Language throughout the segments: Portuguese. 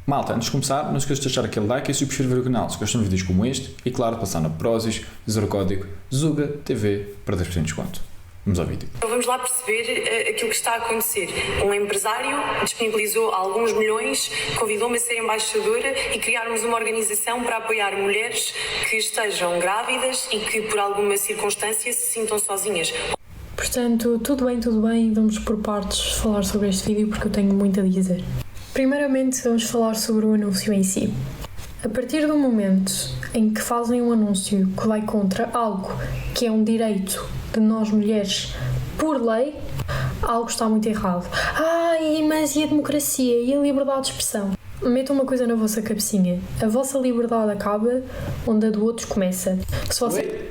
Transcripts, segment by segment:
Malta, antes de começar, não se esqueça de deixar aquele like e subscrever o canal se gostam de vídeos como este e, claro, passar na Prozis, dizer o código ZUGATV para 10% de desconto. Vamos ao vídeo. Então vamos lá perceber aquilo que está a acontecer. Um empresário disponibilizou alguns milhões, convidou-me a ser embaixadora e criarmos uma organização para apoiar mulheres que estejam grávidas e que por alguma circunstância se sintam sozinhas. Portanto, tudo bem, vamos por partes falar sobre este vídeo porque eu tenho muito a dizer. Primeiramente, vamos falar sobre o anúncio em si. A partir do momento em que fazem um anúncio que vai contra algo que é um direito de nós mulheres por lei, algo está muito errado. Mas e a democracia e a liberdade de expressão? Metam uma coisa na vossa cabecinha. A vossa liberdade acaba onde a do outro começa. Se você...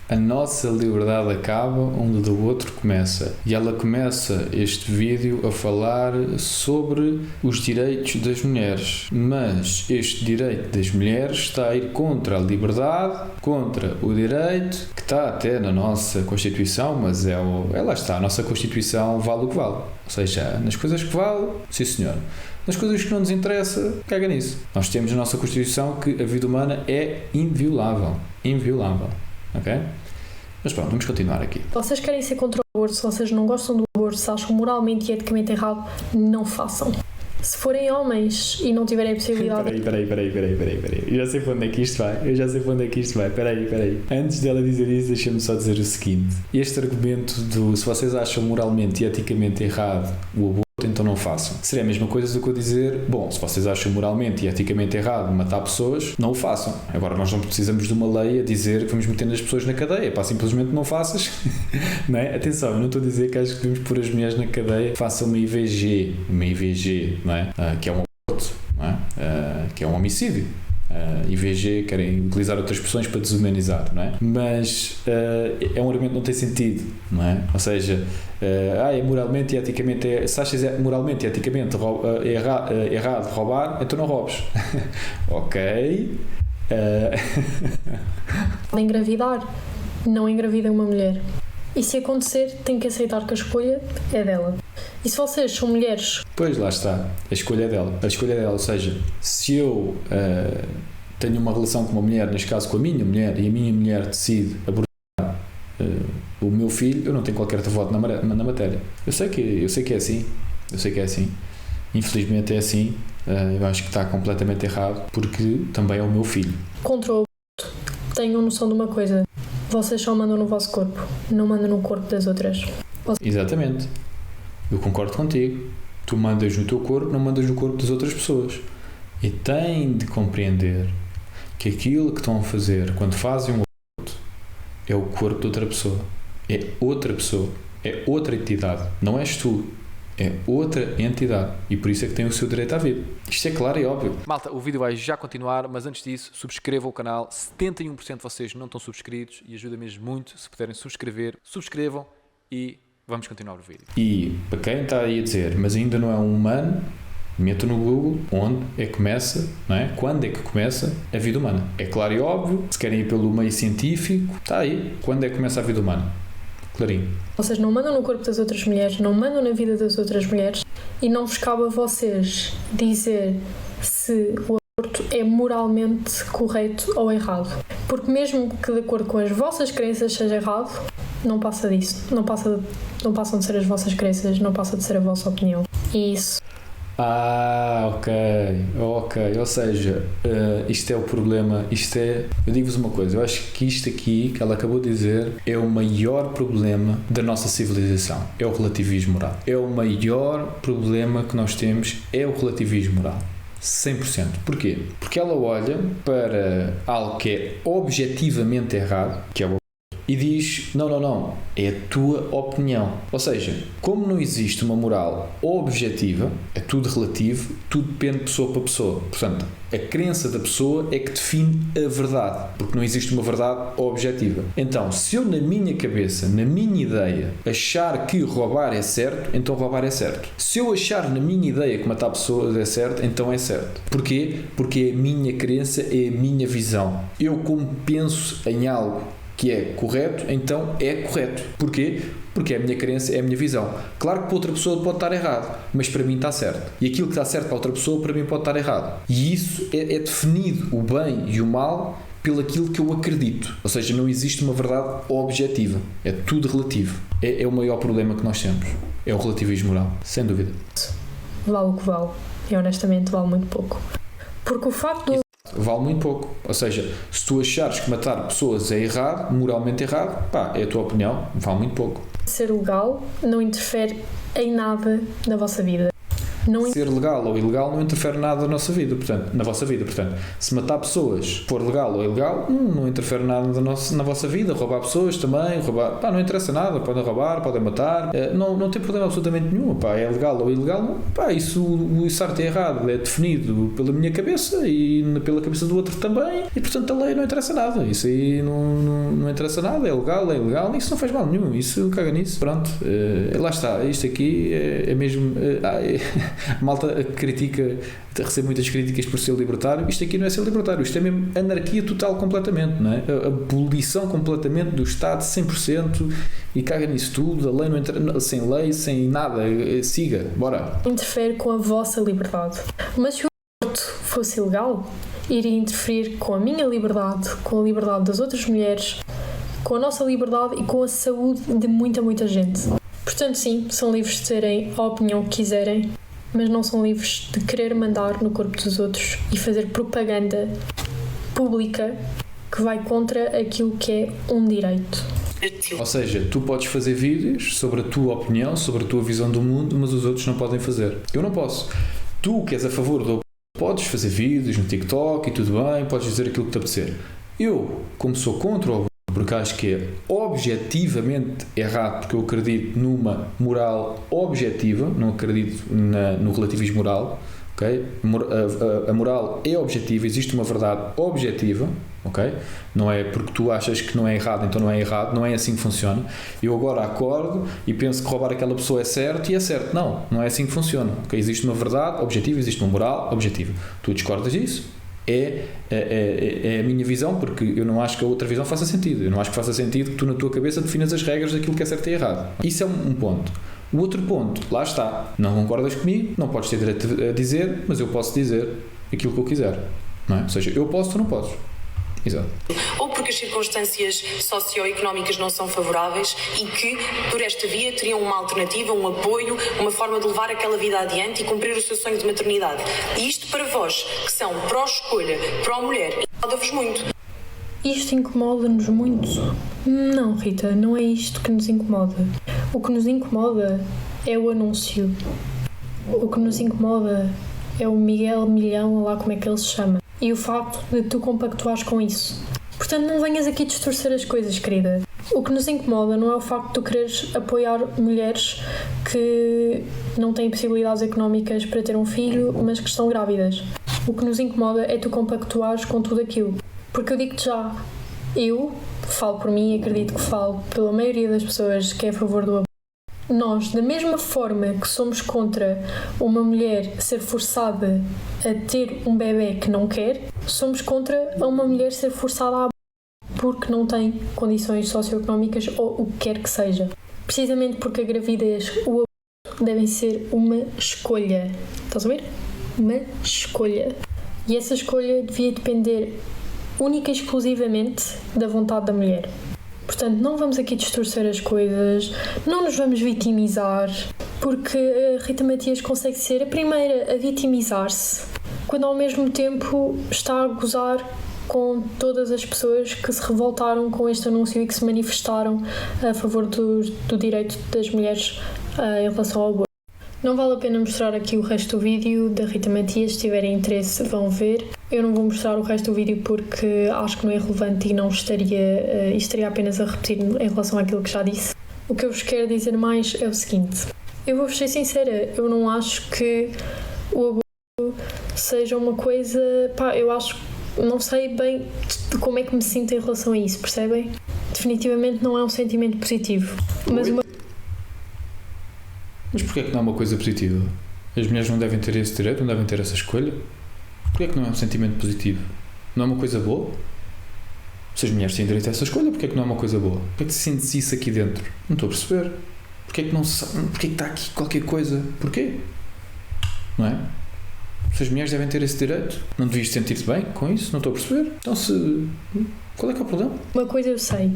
A nossa liberdade acaba onde do outro começa. E ela começa este vídeo a falar sobre os direitos das mulheres. Mas este direito das mulheres está a ir contra a liberdade, contra o direito, que está até na nossa Constituição, mas lá está, a nossa Constituição vale o que vale. Ou seja, nas coisas que vale, sim senhor. Nas coisas que não nos interessa, caga nisso. Nós temos na nossa Constituição que a vida humana é inviolável. Inviolável. Ok? Mas pronto, vamos continuar aqui. Se vocês querem ser contra o aborto, se vocês não gostam do aborto, se acham moralmente e eticamente errado, não façam. Se forem homens e não tiverem a possibilidade... Peraí. Eu já sei para onde é que isto vai. Peraí. Antes dela dizer isso, deixa-me só dizer o seguinte. Este argumento do se vocês acham moralmente e eticamente errado o aborto, então não façam. Seria a mesma coisa do que eu dizer, bom, se vocês acham moralmente e eticamente errado matar pessoas, não o façam. Agora nós não precisamos de uma lei a dizer que vamos metendo as pessoas na cadeia. Pá, simplesmente não faças. Não é? Atenção, eu não estou a dizer que acho que devemos pôr as mulheres na cadeia. Façam uma IVG, não é? Que é um aborto, não é? Que é um homicídio. IVG querem utilizar outras expressões para desumanizar, não é? Mas é um argumento que não tem sentido, não é? Ou seja, é moralmente e eticamente, se achas moralmente e eticamente errado roubar, então não roubes. Ok. Engravidar, não engravidem uma mulher. E se acontecer, tem que aceitar que a escolha é dela. E se vocês são mulheres... Pois, lá está. A escolha é dela. Ou seja, se eu tenho uma relação com uma mulher, neste caso com a minha mulher, e a minha mulher decide abortar o meu filho, eu não tenho qualquer voto na matéria. Eu sei que é assim. Infelizmente é assim. Eu acho que está completamente errado, porque também é o meu filho. Contra o aborto, tenham noção de uma coisa. Vocês só mandam no vosso corpo, não mandam no corpo das outras. Exatamente. Eu concordo contigo. Tu mandas no teu corpo, não mandas no corpo das outras pessoas. E têm de compreender que aquilo que estão a fazer quando fazem um aborto é o corpo de outra pessoa. É outra pessoa. É outra entidade. Não és tu. É outra entidade. E por isso é que tem o seu direito à vida. Isto é claro e óbvio. Malta, o vídeo vai já continuar, mas antes disso, subscrevam o canal. 71% de vocês não estão subscritos e ajuda mesmo muito se puderem subscrever. Subscrevam e vamos continuar o vídeo. E para quem está aí a dizer, mas ainda não é um humano, metam no Google onde é que começa, não é? Quando é que começa a vida humana. É claro e óbvio. Se querem ir pelo meio científico, está aí. Quando é que começa a vida humana? Clarinho. Vocês não mandam no corpo das outras mulheres, não mandam na vida das outras mulheres e não vos cabe a vocês dizer se o aborto é moralmente correto ou errado. Porque mesmo que de acordo com as vossas crenças seja errado, não passa disso. Não passam de ser as vossas crenças, não passa de ser a vossa opinião. E isso... ok. Ou seja, isto é o problema. Eu digo-vos uma coisa, eu acho que isto aqui que ela acabou de dizer é o maior problema da nossa civilização. É o relativismo moral. É o maior problema que nós temos, é o relativismo moral. 100%. Porquê? Porque ela olha para algo que é objetivamente errado, que é o e diz, não, é a tua opinião. Ou seja, como não existe uma moral objetiva, é tudo relativo, tudo depende de pessoa para pessoa. Portanto, a crença da pessoa é que define a verdade, porque não existe uma verdade objetiva. Então, se eu na minha cabeça, na minha ideia, achar que roubar é certo, então roubar é certo. Se eu achar na minha ideia que matar pessoas é certo, então é certo. Porquê? Porque é a minha crença, é a minha visão. Eu como penso em algo que é correto, então é correto. Porquê? Porque é a minha crença, é a minha visão. Claro que para outra pessoa pode estar errado, mas para mim está certo. E aquilo que está certo para outra pessoa, para mim pode estar errado. E isso é definido, o bem e o mal, pelo aquilo que eu acredito. Ou seja, não existe uma verdade objetiva. É tudo relativo. É o maior problema que nós temos. É o relativismo moral, sem dúvida. Vale o que vale. E honestamente vale muito pouco. Porque o facto de... Vale muito pouco. Ou seja, se tu achares que matar pessoas é errado, moralmente errado, pá, é a tua opinião, vale muito pouco. ser legal não interfere em nada na vossa vida. Ser legal ou ilegal não interfere nada na nossa vida, portanto, na vossa vida. Portanto, se matar pessoas for legal ou ilegal, não interfere nada na vossa vida. Roubar pessoas também, pá, não interessa nada. Podem roubar, podem matar, não tem problema absolutamente nenhum. Pá, é legal ou ilegal, pá, isso o certo e errado é definido pela minha cabeça e pela cabeça do outro também, e portanto a lei não interessa nada. Isso aí não interessa nada, é legal, é ilegal, isso não faz mal nenhum, isso caga nisso. Pronto, lá está. Isto aqui é mesmo. A malta critica, recebe muitas críticas por ser libertário. Isto aqui não é ser libertário, isto é mesmo anarquia total completamente, não é? A abolição completamente do Estado 100% e caga nisso tudo, a lei não entra, sem lei, sem nada, siga, bora. Interfere com a vossa liberdade. Mas se o aborto fosse ilegal, iria interferir com a minha liberdade, com a liberdade das outras mulheres, com a nossa liberdade e com a saúde de muita gente. Portanto, sim, são livres de terem a opinião que quiserem, mas não são livres de querer mandar no corpo dos outros e fazer propaganda pública que vai contra aquilo que é um direito. Ou seja, tu podes fazer vídeos sobre a tua opinião, sobre a tua visão do mundo, mas os outros não podem fazer. Eu não posso. Tu que és a favor do aborto, podes fazer vídeos no TikTok e tudo bem, podes dizer aquilo que te apetecer. Eu, como sou contra o aborto, porque acho que é objetivamente errado, porque eu acredito numa moral objetiva, não acredito no relativismo moral, ok? A moral é objetiva, existe uma verdade objetiva, ok? Não é porque tu achas que não é errado, então não é errado, não é assim que funciona. Eu agora acordo e penso que roubar aquela pessoa é certo e é certo. Não é assim que funciona, ok? Existe uma verdade objetiva, existe uma moral objetiva. Tu discordas disso? É a minha visão, porque eu não acho que a outra visão faça sentido. Eu não acho que faça sentido que tu na tua cabeça definas as regras daquilo que é certo e errado. Isso é um ponto. O outro ponto, lá está, não concordas comigo, não podes ter direito a dizer, mas eu posso dizer aquilo que eu quiser, não é? Ou seja, eu posso, tu não podes. Exato. Ou porque as circunstâncias socioeconómicas não são favoráveis e que, por esta via, teriam uma alternativa, um apoio, uma forma de levar aquela vida adiante e cumprir o seu sonho de maternidade. E isto para vós, que são pró-escolha, pró-mulher, incomoda-vos muito. Isto incomoda-nos muito? Não, Rita, não é isto que nos incomoda. O que nos incomoda é o anúncio. O que nos incomoda é o Miguel Milhão, ou lá como é que ele se chama. E o facto de tu compactuares com isso. Portanto, não venhas aqui distorcer as coisas, querida. O que nos incomoda não é o facto de tu quereres apoiar mulheres que não têm possibilidades económicas para ter um filho, mas que estão grávidas. O que nos incomoda é tu compactuares com tudo aquilo. Porque eu digo-te já, eu falo por mim e acredito que falo pela maioria das pessoas que é a favor do aborto. Nós, da mesma forma que somos contra uma mulher ser forçada a ter um bebê que não quer, somos contra uma mulher ser forçada a abortar porque não tem condições socioeconómicas ou o que quer que seja. Precisamente porque a gravidez, o aborto devem ser uma escolha. Estás a ver? Uma escolha. E essa escolha devia depender única e exclusivamente da vontade da mulher. Portanto, não vamos aqui distorcer as coisas, não nos vamos vitimizar, porque a Rita Matias consegue ser a primeira a vitimizar-se, quando ao mesmo tempo está a gozar com todas as pessoas que se revoltaram com este anúncio e que se manifestaram a favor do direito das mulheres em relação ao aborto. Não vale a pena mostrar aqui o resto do vídeo da Rita Matias, se tiverem interesse vão ver. Eu não vou mostrar o resto do vídeo porque acho que não é relevante e não estaria apenas a repetir em relação àquilo que já disse. O que eu vos quero dizer mais é o seguinte, eu vou-vos ser sincera, eu não acho que o aborto seja uma coisa, eu acho, não sei bem como é que me sinto em relação a isso, percebem? Definitivamente não é um sentimento positivo, Mas porquê é que não é uma coisa positiva? As mulheres não devem ter esse direito, não devem ter essa escolha? Porquê é que não é um sentimento positivo? Não é uma coisa boa? Se as mulheres têm direito a essa escolha, porque é que não é uma coisa boa? Porque é que sentes isso aqui dentro? Não estou a perceber. Porque é que porque é que está aqui qualquer coisa? Porquê? Não é? Se as mulheres devem ter esse direito, não devias sentir-te bem com isso? Não estou a perceber. Então qual é que é o problema? Uma coisa eu sei,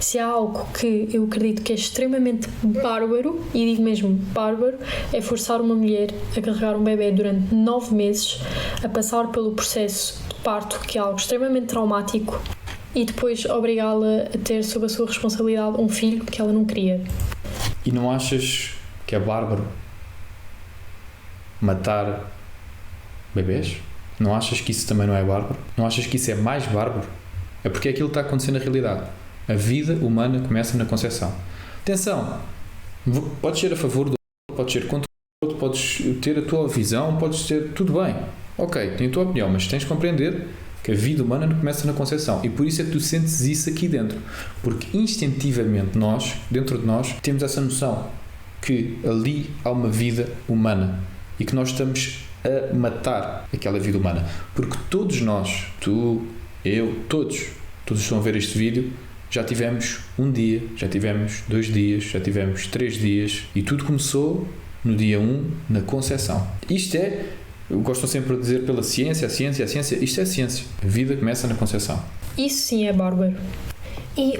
se há algo que eu acredito que é extremamente bárbaro, e digo mesmo bárbaro, é forçar uma mulher a carregar um bebê durante 9 meses, a passar pelo processo de parto, que é algo extremamente traumático, e depois obrigá-la a ter sob a sua responsabilidade um filho que ela não queria. E não achas que é bárbaro matar bebês? Não achas que isso também não é bárbaro? Não achas que isso é mais bárbaro? É porque é aquilo que está acontecendo na realidade. A vida humana começa na concepção. Atenção, podes ser a favor do outro, podes ser contra o outro, podes ter a tua visão, podes ter tudo bem. Ok, tem a tua opinião, mas tens de compreender que a vida humana começa na concepção. E por isso é que tu sentes isso aqui dentro. Porque instintivamente nós, dentro de nós, temos essa noção que ali há uma vida humana e que nós estamos a matar aquela vida humana. Porque todos nós, tu, eu, todos estão a ver este vídeo, já tivemos um dia, já tivemos 2 dias, já tivemos 3 dias e tudo começou no dia 1, na concepção. Isto é, eu gosto sempre de dizer pela ciência, isto é ciência. A vida começa na concepção. Isso sim é bárbaro. E,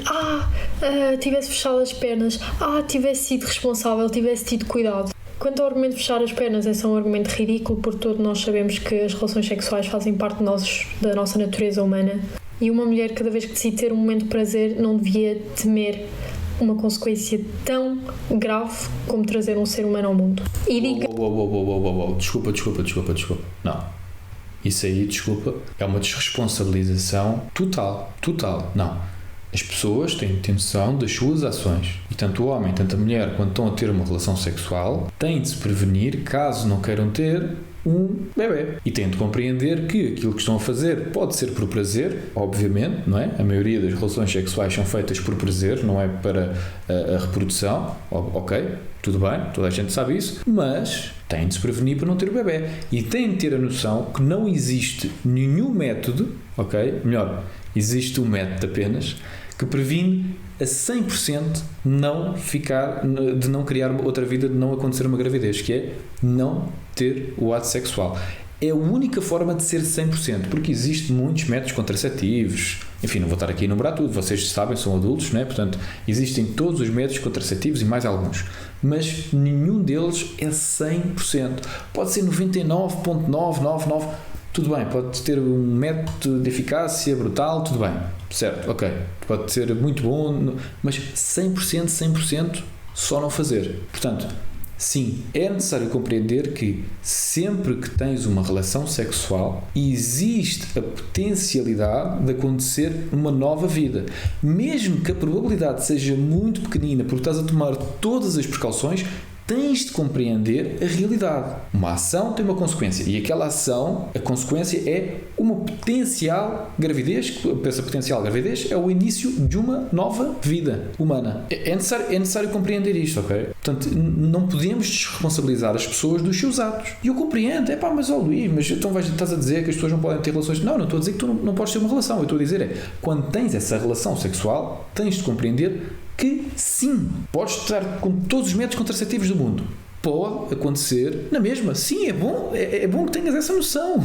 tivesse fechado as pernas, tivesse sido responsável, tivesse tido cuidado. Quanto ao argumento de fechar as pernas, esse é um argumento ridículo, porque todos nós sabemos que as relações sexuais fazem parte da nossa natureza humana. E uma mulher, cada vez que decide ter um momento de prazer, não devia temer uma consequência tão grave como trazer um ser humano ao mundo. E diga... Desculpa. Não. Isso aí, desculpa, é uma desresponsabilização total. Não. As pessoas têm noção das suas ações. E tanto o homem, tanto a mulher, quando estão a ter uma relação sexual, têm de se prevenir caso não queiram ter um bebê. E têm de compreender que aquilo que estão a fazer pode ser por prazer, obviamente, não é? A maioria das relações sexuais são feitas por prazer, não é para a reprodução. Ok, tudo bem, toda a gente sabe isso, mas têm de se prevenir para não ter o bebê. E têm de ter a noção que não existe nenhum método, ok? Melhor, existe um método apenas que previne a 100% de não criar outra vida, de não acontecer uma gravidez, que é não ter o ato sexual. É a única forma de ser 100%, porque existem muitos métodos contraceptivos, enfim, não vou estar aqui a enumerar tudo, vocês sabem, são adultos, não é? Portanto, existem todos os métodos contraceptivos e mais alguns, mas nenhum deles é 100%. Pode ser 99,999%, tudo bem, pode ter um método de eficácia brutal, tudo bem, certo, ok, pode ser muito bom, mas 100% só não fazer. Portanto, sim, é necessário compreender que sempre que tens uma relação sexual, existe a potencialidade de acontecer uma nova vida. Mesmo que a probabilidade seja muito pequenina, porque estás a tomar todas as precauções, tens de compreender a realidade. Uma ação tem uma consequência e aquela ação, a consequência é uma potencial gravidez. Essa potencial gravidez é o início de uma nova vida humana. É necessário compreender isto, ok? Portanto, não podemos desresponsabilizar as pessoas dos seus atos. E eu compreendo, mas Luís, mas então estás a dizer que as pessoas não podem ter relações? Não estou a dizer que tu não podes ter uma relação. Eu estou a dizer quando tens essa relação sexual, tens de compreender que sim, podes estar com todos os métodos contraceptivos do mundo. Pode acontecer na mesma. Sim, é bom que tenhas essa noção.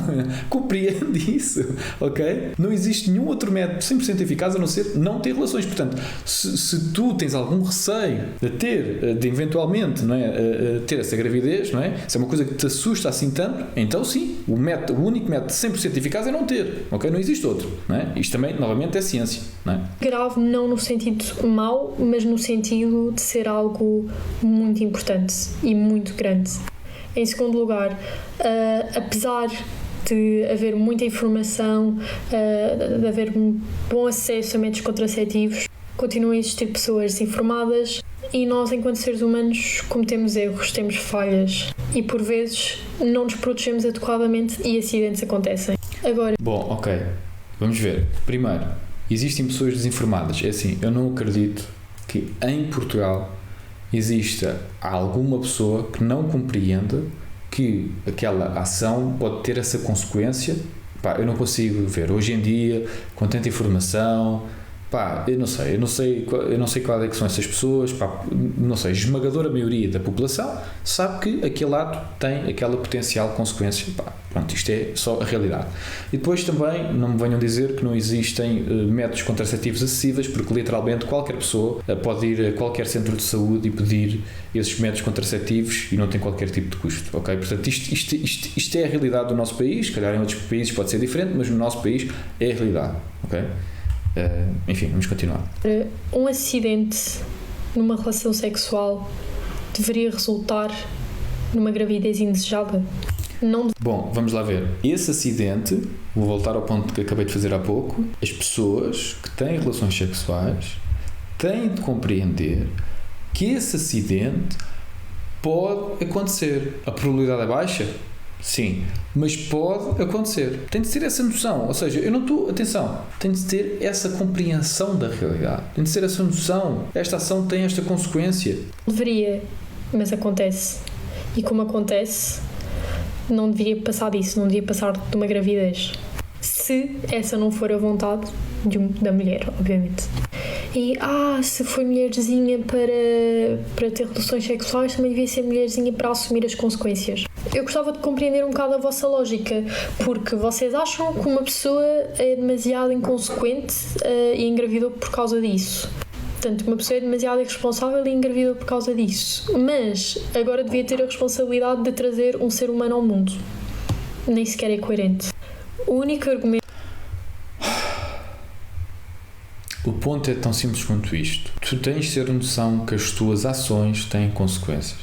Compreende isso, ok? Não existe nenhum outro método 100% eficaz a não ser não ter relações. Portanto, se tu tens algum receio de eventualmente, não é, ter essa gravidez, não é? Se é uma coisa que te assusta assim tanto, então sim, o único método 100% eficaz é não ter, ok? Não existe outro, não é? Isto também, novamente, é ciência, não é? Grave não no sentido mau, mas no sentido de ser algo muito importante e muito grande. Em segundo lugar, apesar de haver muita informação, de haver bom acesso a métodos contraceptivos, continuam a existir pessoas desinformadas e nós, enquanto seres humanos, cometemos erros, temos falhas e, por vezes, não nos protegemos adequadamente e acidentes acontecem. Agora... Bom, ok. Vamos ver. Primeiro, existem pessoas desinformadas. É assim, eu não acredito que em Portugal exista alguma pessoa que não compreenda que aquela ação pode ter essa consequência Pá, eu não consigo ver. Hoje em dia, com tanta informação, pá, eu não sei qual é que são essas pessoas, pá, não sei, a esmagadora maioria da população sabe que aquele ato tem aquela potencial consequência, pá, pronto, isto é só a realidade. E depois também, não me venham dizer que não existem métodos contraceptivos acessíveis, porque literalmente qualquer pessoa pode ir a qualquer centro de saúde e pedir esses métodos contraceptivos e não tem qualquer tipo de custo, ok? Portanto, isto é a realidade do nosso país, se calhar em outros países pode ser diferente, mas no nosso país é a realidade, ok? Enfim, vamos continuar. Um acidente numa relação sexual deveria resultar numa gravidez indesejada? Não. Bom, vamos lá ver. Esse acidente, vou voltar ao ponto que acabei de fazer há pouco, as pessoas que têm relações sexuais têm de compreender que esse acidente pode acontecer. A probabilidade é baixa? Sim, mas pode acontecer. Tem de ter essa noção, ou seja, eu não estou... Atenção, tem de ter essa compreensão da realidade. Tem de ter essa noção. Esta ação tem esta consequência. Deveria, mas acontece. E como acontece, não deveria passar disso, não deveria passar de uma gravidez. Se essa não for a vontade da mulher, obviamente. E, se foi mulherzinha para ter relações sexuais, também devia ser mulherzinha para assumir as consequências. Eu gostava de compreender um bocado a vossa lógica, porque vocês acham que uma pessoa é demasiado inconsequente e engravidou por causa disso. Portanto, uma pessoa é demasiado irresponsável e engravidou por causa disso. Mas agora devia ter a responsabilidade de trazer um ser humano ao mundo. Nem sequer é coerente. O único argumento... O ponto é tão simples quanto isto. Tu tens de ter noção que as tuas ações têm consequências.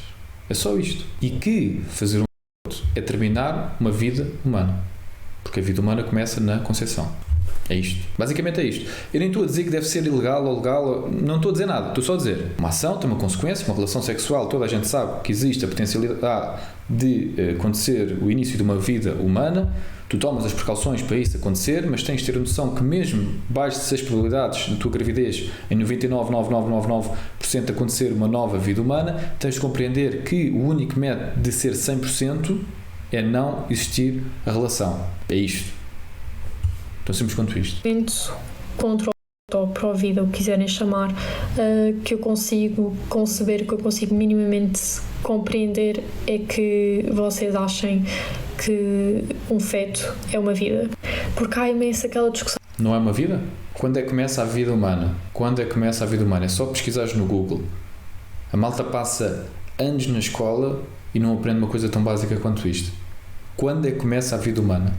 É só isto. E que fazer um aborto é terminar uma vida humana. Porque a vida humana começa na concepção. É isto. Basicamente é isto. Eu nem estou a dizer que deve ser ilegal ou legal. Não estou a dizer nada. Estou só a dizer. Uma ação tem uma consequência. Uma relação sexual. Toda a gente sabe que existe a potencialidade de acontecer o início de uma vida humana. Tu tomas as precauções para isso acontecer, mas tens de ter a noção que mesmo baixo-se as probabilidades da tua gravidez em 99,9999% acontecer uma nova vida humana, tens de compreender que o único método de ser 100% é não existir a relação. É isto. Tão simples quanto isto. Contra ou pró-vida, o que quiserem chamar, que eu consigo conceber, que eu consigo minimamente compreender, é que vocês achem que um feto é uma vida. Porque há imensa aquela discussão. Não é uma vida? Quando é que começa a vida humana? Quando é que começa a vida humana? É só pesquisares no Google. A malta passa anos na escola e não aprende uma coisa tão básica quanto isto. Quando é que começa a vida humana?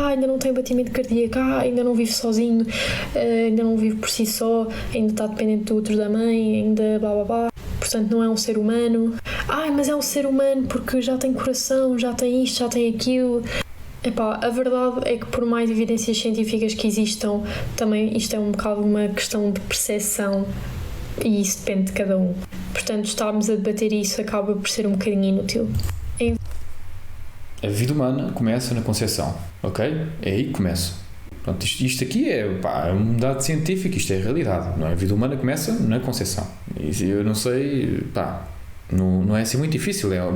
Ainda não tem batimento cardíaco, ainda não vive sozinho, ainda não vive por si só, ainda está dependente do útero da mãe, ainda blá blá blá. Portanto, não é um ser humano. Mas é um ser humano porque já tem coração, já tem isto, já tem aquilo. A verdade é que por mais evidências científicas que existam, também isto é um bocado uma questão de percepção e isso depende de cada um. Portanto, estarmos a debater isso acaba por ser um bocadinho inútil. A vida humana começa na concepção, ok? É aí que começa. Pronto, isto aqui é um dado científico, isto é a realidade, não é? A vida humana começa na concepção. E eu não sei, não é assim muito difícil, eu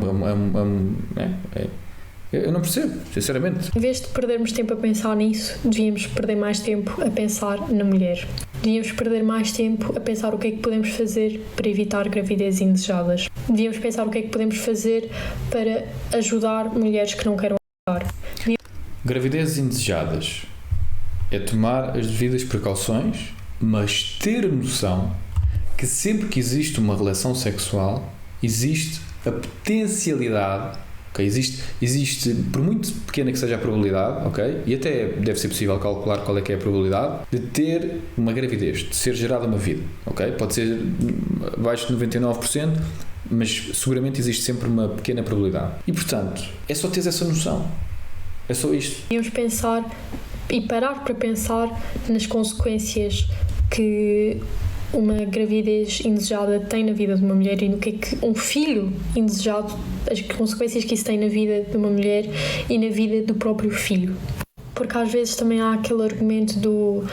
não percebo, sinceramente. Em vez de perdermos tempo a pensar nisso, devíamos perder mais tempo a pensar na mulher. Devíamos perder mais tempo a pensar o que é que podemos fazer para evitar gravidezes indesejadas. Devíamos pensar o que é que podemos fazer para ajudar mulheres que não queiram abortar. Gravidezes indesejadas é tomar as devidas precauções, mas ter a noção que sempre que existe uma relação sexual, existe a potencialidade, okay? Existe, por muito pequena que seja a probabilidade, okay? E até deve ser possível calcular qual é que é a probabilidade de ter uma gravidez, de ser gerada uma vida, okay? Pode ser abaixo de 99%, mas seguramente existe sempre uma pequena probabilidade. E, portanto, é só ter essa noção. É só isto. Devíamos pensar e parar para pensar nas consequências que uma gravidez indesejada tem na vida de uma mulher e no que é que um filho indesejado, as consequências que isso tem na vida de uma mulher e na vida do próprio filho. Porque às vezes também há aquele argumento do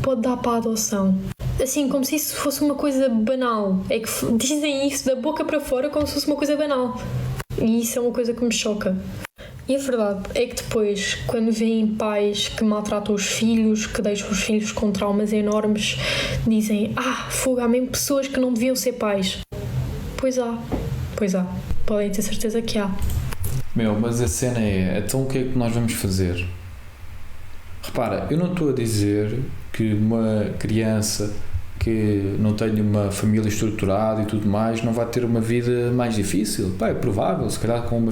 pode dar para a adoção. Assim, como se isso fosse uma coisa banal. É que dizem isso da boca para fora como se fosse uma coisa banal. E isso é uma coisa que me choca. E a verdade é que depois, quando veem pais que maltratam os filhos, que deixam os filhos com traumas enormes, dizem: fogo, há mesmo pessoas que não deviam ser pais. Pois há. Podem ter certeza que há. Mas a cena é, então o que é que nós vamos fazer? Repara, eu não estou a dizer que uma criança que não tenha uma família estruturada e tudo mais não vai ter uma vida mais difícil. É provável, se calhar com uma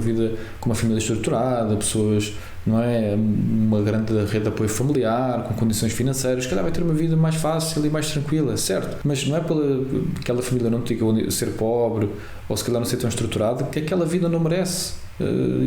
família estruturada, pessoas, não é, uma grande rede de apoio familiar, com condições financeiras, se calhar vai ter uma vida mais fácil e mais tranquila, certo? Mas não é pela aquela família não ter que ser pobre ou se calhar não ser tão estruturada que aquela vida não merece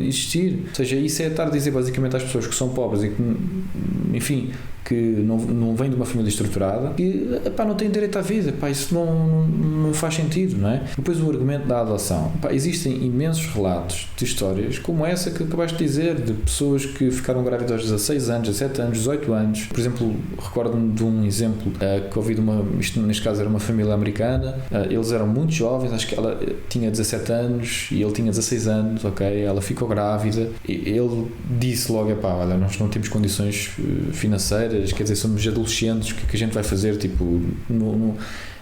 existir. Ou seja, isso é estar a dizer basicamente às pessoas que são pobres e que, enfim, que não vêm de uma família estruturada que não têm direito à vida. Isso não faz sentido, não é? Depois o argumento da adoção. Existem imensos relatos de histórias como essa que acabaste de dizer, de pessoas que ficaram grávidas aos 16 anos, 17 anos, 18 anos. Por exemplo, recordo-me de um exemplo que ouvi isto neste caso era uma família americana, eles eram muito jovens, acho que ela tinha 17 anos e ele tinha 16 anos, ok? Ela ficou grávida e ele disse logo: olha, nós não temos condições financeiras, quer dizer, somos adolescentes, o que a gente vai fazer? Tipo,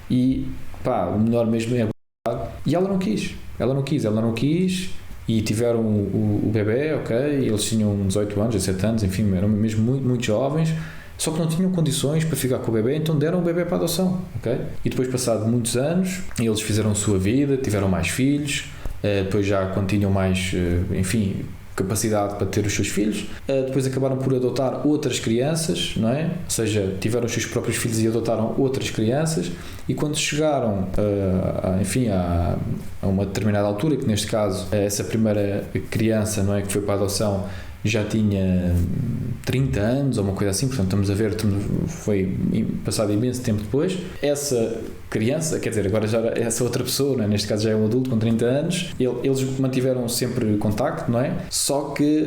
e o melhor mesmo é abortar. E ela não quis e tiveram o bebê, ok? Eles tinham 18 anos, 17 anos, enfim, eram mesmo muito, muito jovens, só que não tinham condições para ficar com o bebê, então deram o bebê para adoção, ok? E depois, passado muitos anos, eles fizeram a sua vida, tiveram mais filhos, depois já quando tinham mais, enfim, capacidade para ter os seus filhos, depois acabaram por adotar outras crianças, não é? Ou seja, tiveram os seus próprios filhos e adotaram outras crianças, e quando chegaram a uma determinada altura, que neste caso essa primeira criança, não é, que foi para a adoção já tinha 30 anos ou uma coisa assim, portanto estamos a ver, foi passado imenso tempo depois, essa criança, quer dizer, agora já essa outra pessoa, não é? Neste caso já é um adulto com 30 anos, eles mantiveram sempre contacto, não é? Só que,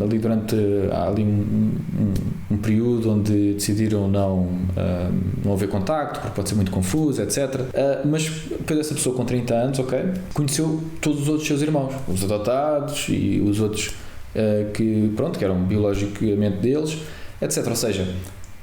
ali durante há ali um período onde decidiram não haver contacto, porque pode ser muito confuso, etc. Mas depois essa pessoa com 30 anos, ok, conheceu todos os outros seus irmãos, os adotados e os outros que eram biologicamente deles, etc. Ou seja,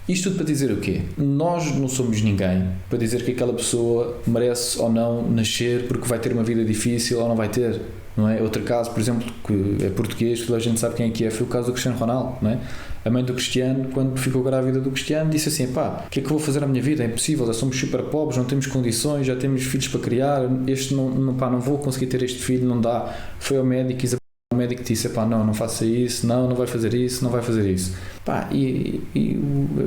isto tudo para dizer o quê? Nós não somos ninguém para dizer que aquela pessoa merece ou não nascer porque vai ter uma vida difícil ou não vai ter, não é? Outro caso, por exemplo, que é português, toda a gente sabe quem é que é, foi o caso do Cristiano Ronaldo, não é? A mãe do Cristiano, quando ficou grávida do Cristiano, disse assim: o que é que eu vou fazer na minha vida? É impossível, já somos super pobres, não temos condições, já temos filhos para criar, não vou conseguir ter este filho, não dá. Foi ao médico e o médico disse: não faça isso, não vai fazer isso, não vai fazer isso. E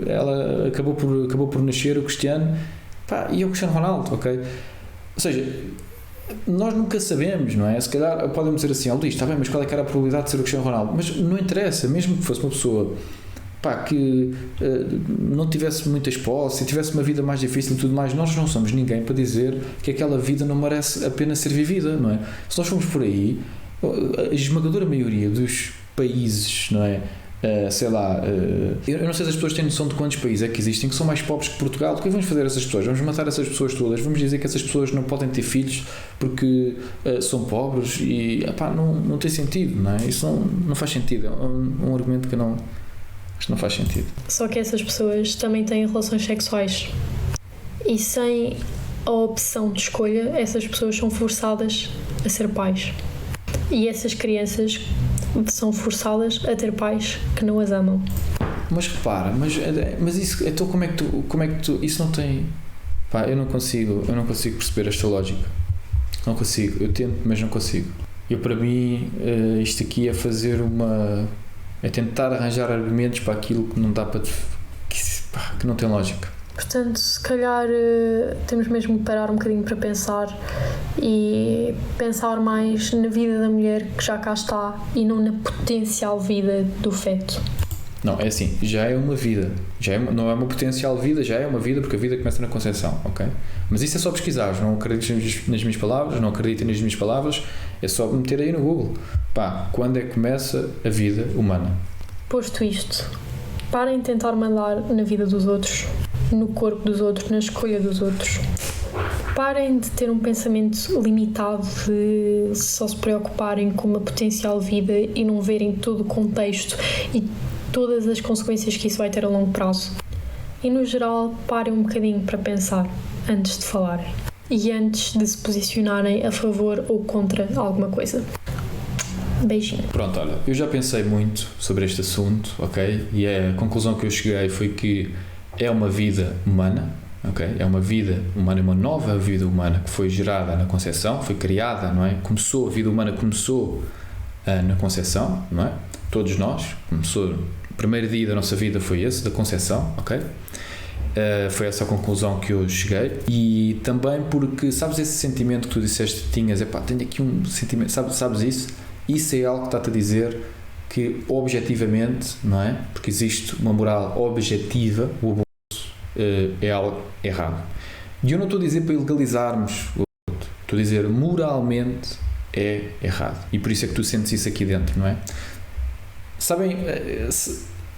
ela acabou por nascer o Cristiano, e é o Cristiano Ronaldo, ok? Ou seja, nós nunca sabemos, não é? Se calhar podem dizer assim: Luís, está bem, mas qual é que era a probabilidade de ser o Cristiano Ronaldo? Mas não interessa, mesmo que fosse uma pessoa que não tivesse muitas posses e tivesse uma vida mais difícil e tudo mais, nós não somos ninguém para dizer que aquela vida não merece a pena ser vivida, não é? Se nós formos por aí, a esmagadora maioria dos países, não é? Eu não sei se as pessoas têm noção de quantos países é que existem que são mais pobres que Portugal. O que vamos fazer a essas pessoas? Vamos matar essas pessoas todas? Vamos dizer que essas pessoas não podem ter filhos porque são pobres e não tem sentido, não é? Isso não faz sentido, é um argumento que não faz sentido. Só que essas pessoas também têm relações sexuais e sem a opção de escolha, essas pessoas são forçadas a ser pais, e essas crianças são forçadas a ter pais que não as amam. Mas repara, mas isso, então como é que tu isso não tem... eu não consigo perceber esta lógica. Não consigo, eu tento, mas não consigo. Para mim, isto aqui é fazer é tentar arranjar argumentos para aquilo que não dá que não tem lógica. Portanto, se calhar temos mesmo que parar um bocadinho para pensar e pensar mais na vida da mulher que já cá está e não na potencial vida do feto. Não, é assim, já é uma vida, não é uma potencial vida, já é uma vida, porque a vida começa na concepção, ok? Mas isso é só pesquisar, não acreditem nas minhas palavras, é só meter aí no Google. Quando é que começa a vida humana? Posto isto, parem de tentar mandar na vida dos outros, no corpo dos outros, na escolha dos outros. parem de ter um pensamento limitado, de só se preocuparem com uma potencial vida e não verem todo o contexto e todas as consequências que isso vai ter a longo prazo. E no geral, parem um bocadinho para pensar antes de falarem e antes de se posicionarem a favor ou contra alguma coisa. Beijinho. Pronto, olha, eu já pensei muito sobre este assunto, ok? E a conclusão que eu cheguei foi que é uma vida humana, ok? É uma vida humana, uma nova vida humana que foi gerada na conceção, foi criada, não é? A vida humana começou na conceção, não é? Todos nós, o primeiro dia da nossa vida foi esse, da conceção, ok? Foi essa a conclusão que eu cheguei. E também porque, sabes esse sentimento que tu disseste que tinhas, tenho aqui um sentimento, sabes isso? Isso é algo que está-te a dizer que objetivamente, não é? Porque existe uma moral objetiva, o aborto é algo errado. E eu não estou a dizer para ilegalizarmos o aborto, estou a dizer moralmente é errado. E por isso é que tu sentes isso aqui dentro, não é? Sabem,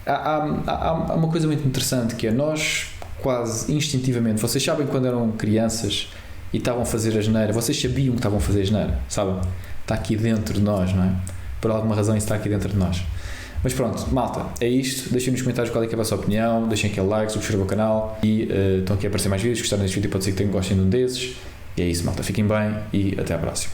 há uma coisa muito interessante que é nós quase instintivamente, vocês sabem quando eram crianças e estavam a fazer asneira, vocês sabiam que estavam a fazer asneira, sabem? Está aqui dentro de nós, não é? Por alguma razão isso está aqui dentro de nós. Mas pronto, malta, é isto. Deixem nos comentários qual é que é a vossa opinião, deixem aquele like, subscrevam o canal e estão aqui a aparecer mais vídeos. Se gostaram deste vídeo pode ser que gostem de um desses. E é isso, malta. Fiquem bem e até à próxima.